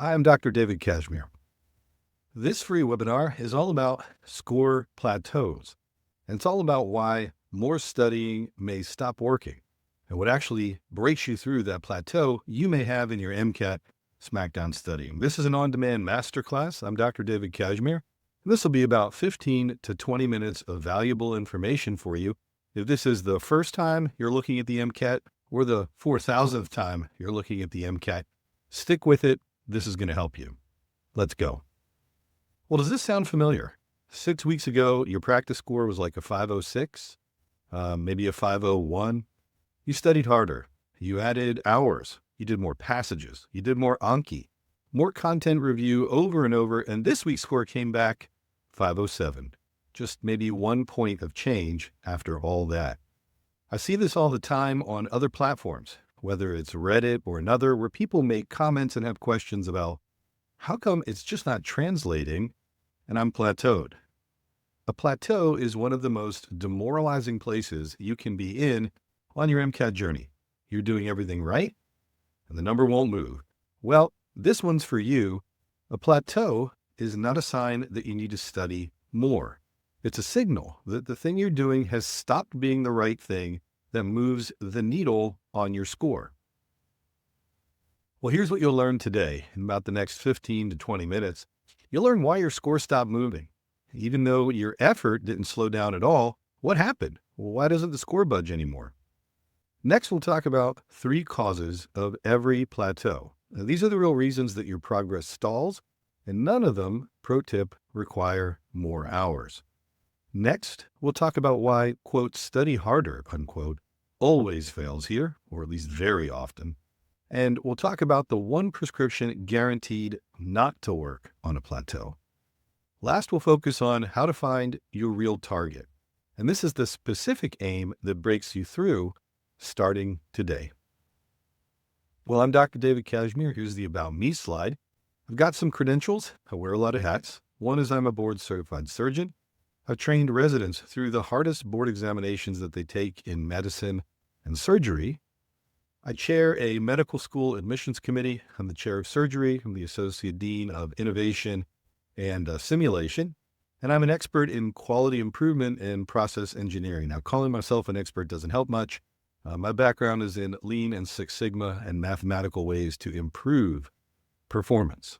Hi, I'm Dr. David Kashmer. This free webinar is all about score plateaus, and it's all about why more studying may stop working and what actually breaks you through that plateau you may have in your MCAT SmackDown studying. This is an on-demand masterclass. I'm Dr. David Kashmer. This will be about 15 to 20 minutes of valuable information for you. If this is the first time you're looking at the MCAT or the 4,000th time you're looking at the MCAT, stick with it. This is going to help you. Let's go. Well, does this sound familiar? 6 weeks ago, your practice score was like a 506, maybe a 501. You studied harder. You added hours. You did more passages. You did more Anki, more content review over and over. And this week's score came back 507, just maybe 1 point of change after all that. I see this all the time on other platforms, whether it's Reddit or another, where people make comments and have questions about how come it's just not translating and I'm plateaued. A plateau is one of the most demoralizing places you can be in on your MCAT journey. You're doing everything right, and the number won't move. Well, this one's for you. A plateau is not a sign that you need to study more. It's a signal that the thing you're doing has stopped being the right thing that moves the needle on your score. Well, here's what you'll learn today in about the next 15 to 20 minutes. You'll learn why your score stopped moving. Even though your effort didn't slow down at all, what happened? Why doesn't the score budge anymore? Next, we'll talk about 3 causes of every plateau. Now, these are the real reasons that your progress stalls, and none of them, pro tip, require more hours. Next, we'll talk about why, quote, study harder, unquote, always fails here, or at least very often. And we'll talk about the one prescription guaranteed not to work on a plateau. Last, we'll focus on how to find your real target. And this is the specific aim that breaks you through starting today. Well, I'm Dr. David Kashmer. Here's the About Me slide. I've got some credentials. I wear a lot of hats. One is I'm a board-certified surgeon. I've trained residents through the hardest board examinations that they take in medicine and surgery. I chair a medical school admissions committee. I'm the chair of surgery. I'm the associate dean of innovation and simulation. And I'm an expert in quality improvement and process engineering. Now, calling myself an expert doesn't help much. My background is in Lean and Six Sigma and mathematical ways to improve performance.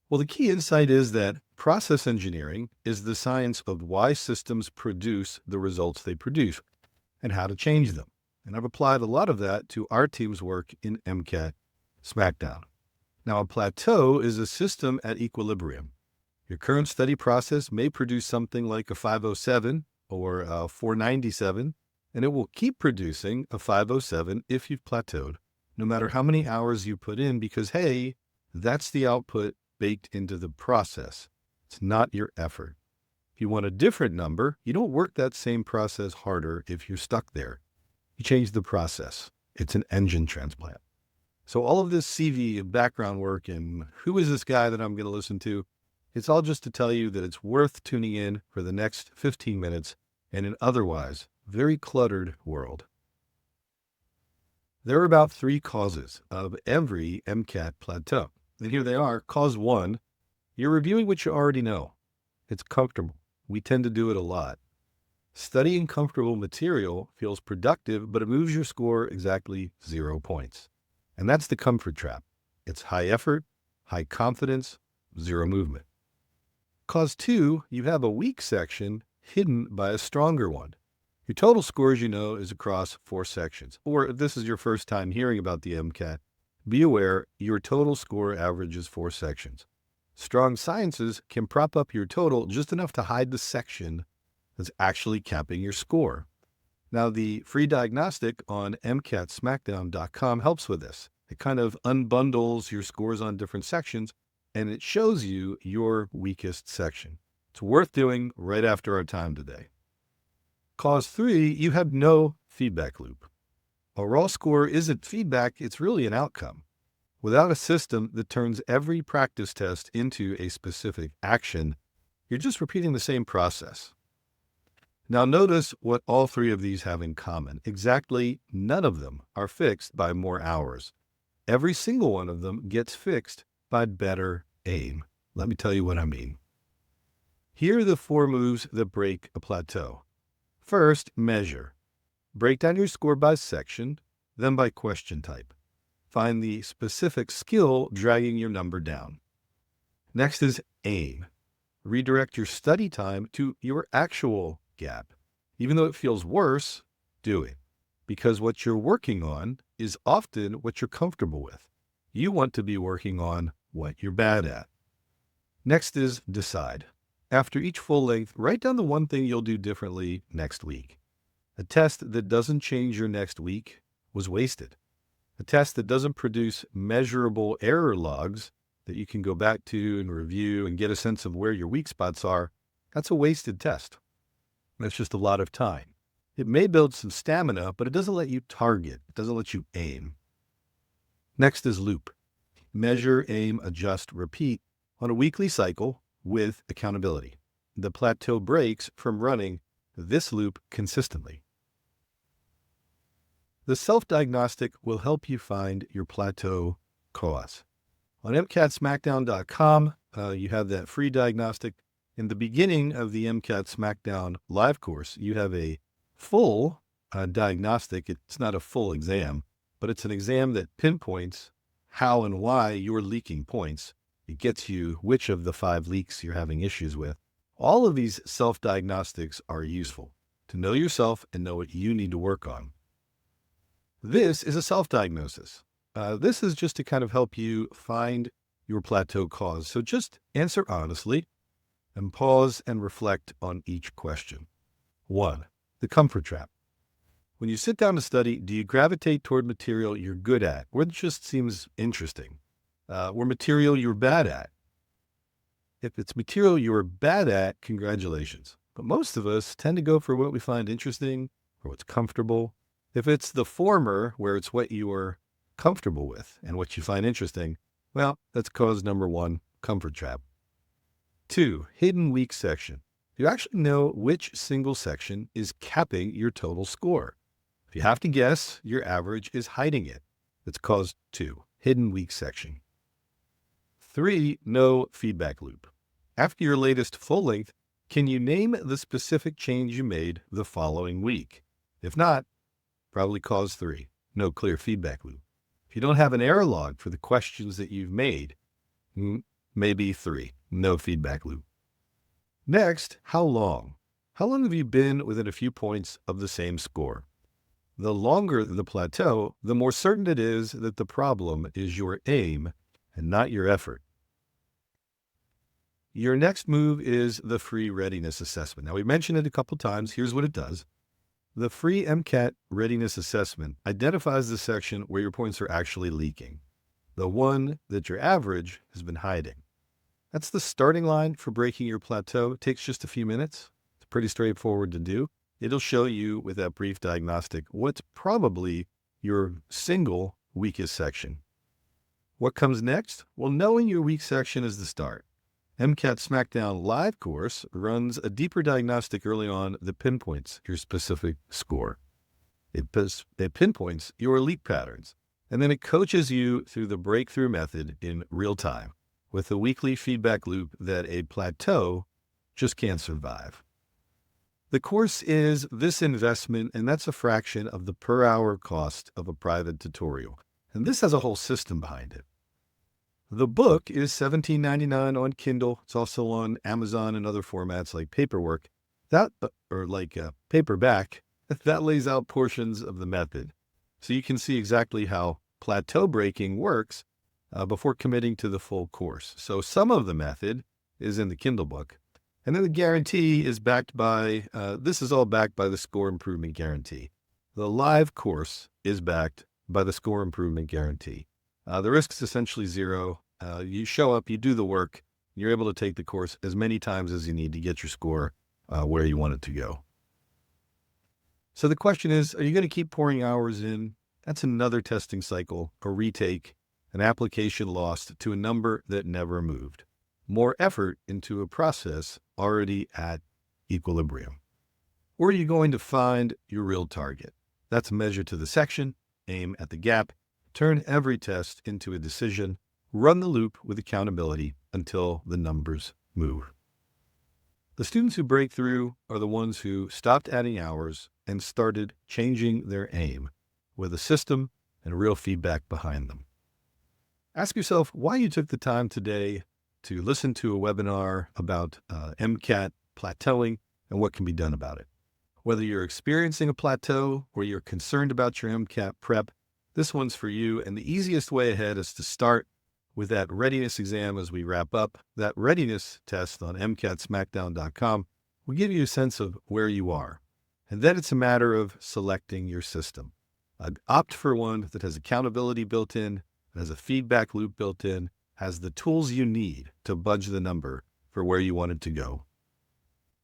Well, the key insight is that process engineering is the science of why systems produce the results they produce and how to change them. And I've applied a lot of that to our team's work in MCAT SmackDown. Now, a plateau is a system at equilibrium. Your current study process may produce something like a 507 or a 497, and it will keep producing a 507 if you've plateaued, no matter how many hours you put in, because, hey, that's the output baked into the process. It's not your effort. If you want a different number, you don't work that same process harder if you're stuck there. You change the process. It's an engine transplant. So all of this CV and background work and who is this guy that I'm going to listen to, it's all just to tell you that it's worth tuning in for the next 15 minutes in an otherwise very cluttered world. There are about 3 causes of every MCAT plateau. And here they are. Cause 1, you're reviewing what you already know. It's comfortable. We tend to do it a lot. Studying comfortable material feels productive, but it moves your score exactly 0 points. And that's the comfort trap. It's high effort, high confidence, 0 movement. Cause 2, you have a weak section hidden by a stronger one. Your total score, as you know, is across 4 sections. Or if this is your first time hearing about the MCAT, be aware your total score averages 4 sections. Strong sciences can prop up your total just enough to hide the section that's actually capping your score. Now, the free diagnostic on MCATSmackDown.com helps with this. It kind of unbundles your scores on different sections, and it shows you your weakest section. It's worth doing right after our time today. Cause 3, you have no feedback loop. A raw score isn't feedback, it's really an outcome. Without a system that turns every practice test into a specific action, you're just repeating the same process. Now notice what all 3 of these have in common. Exactly none of them are fixed by more hours. Every single one of them gets fixed by better aim. Let me tell you what I mean. Here are the 4 moves that break a plateau. First, measure. Break down your score by section, then by question type. Find the specific skill dragging your number down. Next is aim. Redirect your study time to your actual gap. Even though it feels worse, do it. Because what you're working on is often what you're comfortable with. You want to be working on what you're bad at. Next is decide. After each full length, write down the one thing you'll do differently next week. A test that doesn't change your next week was wasted. A test that doesn't produce measurable error logs that you can go back to and review and get a sense of where your weak spots are, that's a wasted test. That's just a lot of time. It may build some stamina, but it doesn't let you target. It doesn't let you aim. Next is loop. Measure, aim, adjust, repeat on a weekly cycle with accountability. The plateau breaks from running this loop consistently. The self-diagnostic will help you find your plateau cause. On MCATSmackDown.com, you have that free diagnostic. In the beginning of the MCAT SmackDown live course, you have a full diagnostic. It's not a full exam, but it's an exam that pinpoints how and why you're leaking points. It gets you which of the 5 leaks you're having issues with. All of these self-diagnostics are useful to know yourself and know what you need to work on. This is a self-diagnosis. This is just to kind of help you find your plateau cause. So just answer honestly and pause and reflect on each question. 1. The comfort trap. When you sit down to study, do you gravitate toward material you're good at, or it just seems interesting, or material you're bad at? If it's material you're bad at, congratulations. But most of us tend to go for what we find interesting or what's comfortable. If it's the former, where it's what you are comfortable with and what you find interesting, well, that's cause number 1, comfort trap. 2, hidden weak section. You actually know which single section is capping your total score. If you have to guess, your average is hiding it. That's cause 2, hidden weak section. 3, no feedback loop. After your latest full length, can you name the specific change you made the following week? If not, probably cause 3, no clear feedback loop. If you don't have an error log for the questions that you've made, maybe 3, no feedback loop. Next, how long? How long have you been within a few points of the same score? The longer the plateau, the more certain it is that the problem is your aim and not your effort. Your next move is the free readiness assessment. Now, we mentioned it a couple times. Here's what it does. The free MCAT readiness assessment identifies the section where your points are actually leaking, the one that your average has been hiding. That's the starting line for breaking your plateau. It takes just a few minutes. It's pretty straightforward to do. It'll show you with that brief diagnostic what's probably your single weakest section. What comes next? Well, knowing your weak section is the start. MCAT SmackDown live course runs a deeper diagnostic early on that pinpoints your specific score. It pinpoints your leak patterns, and then it coaches you through the breakthrough method in real time with a weekly feedback loop that a plateau just can't survive. The course is this investment, and that's a fraction of the per hour cost of a private tutorial. And this has a whole system behind it. The book is $17.99 on Kindle. It's also on Amazon and other formats like paperback. That lays out portions of the method. So you can see exactly how plateau breaking works before committing to the full course. So some of the method is in the Kindle book. And then the guarantee is backed by, this is all backed by the score improvement guarantee. The live course is backed by the score improvement guarantee. The risk is essentially 0. You show up, you do the work, you're able to take the course as many times as you need to get your score where you want it to go. So the question is, are you going to keep pouring hours in? That's another testing cycle, a retake, an application lost to a number that never moved. More effort into a process already at equilibrium. Or are you going to find your real target? That's measure to the section, aim at the gap, turn every test into a decision, run the loop with accountability until the numbers move. The students who break through are the ones who stopped adding hours and started changing their aim with a system and real feedback behind them. Ask yourself why you took the time today to listen to a webinar about MCAT plateauing and what can be done about it. Whether you're experiencing a plateau or you're concerned about your MCAT prep, this one's for you. And the easiest way ahead is to start with that readiness exam as we wrap up. That readiness test on MCATSmackDown.com will give you a sense of where you are. And then it's a matter of selecting your system. I'd opt for one that has accountability built in, that has a feedback loop built in, has the tools you need to budge the number for where you want it to go.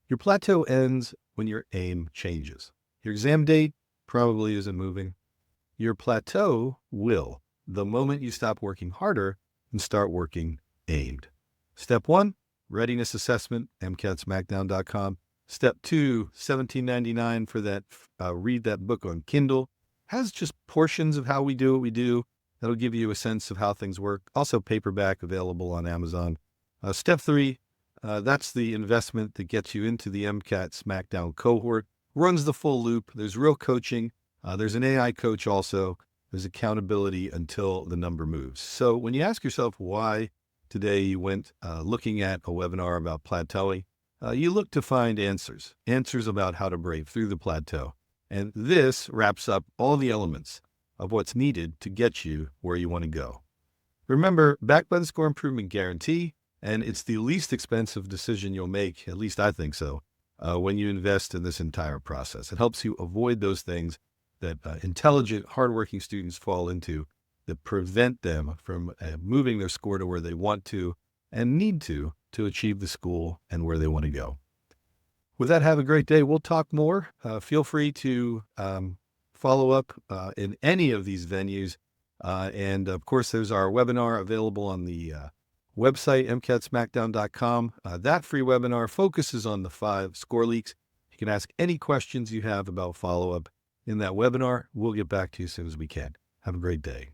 Your plateau ends when your aim changes. Your exam date probably isn't moving. Your plateau will, the moment you stop working harder and start working aimed. Step 1, readiness assessment, MCATSmackDown.com. Step 2, $17.99 for that, read that book on Kindle. Has just portions of how we do what we do. That'll give you a sense of how things work. Also paperback available on Amazon. Step 3, that's the investment that gets you into the MCAT SmackDown cohort. Runs the full loop. There's real coaching. There's an AI coach also. There's accountability until the number moves. So when you ask yourself why today you went looking at a webinar about plateauing, you look to find answers about how to break through the plateau. And this wraps up all the elements of what's needed to get you where you want to go. Remember, backed by the Score Improvement Guarantee, and it's the least expensive decision you'll make, at least I think so, when you invest in this entire process. It helps you avoid those things that intelligent, hardworking students fall into that prevent them from moving their score to where they want to and need to achieve the school and where they want to go. With that, have a great day. We'll talk more. Feel free to follow up in any of these venues. And of course, there's our webinar available on the website, MCATSmackDown.com. That free webinar focuses on the 5 score leaks. You can ask any questions you have about follow-up in that webinar. We'll get back to you as soon as we can. Have a great day.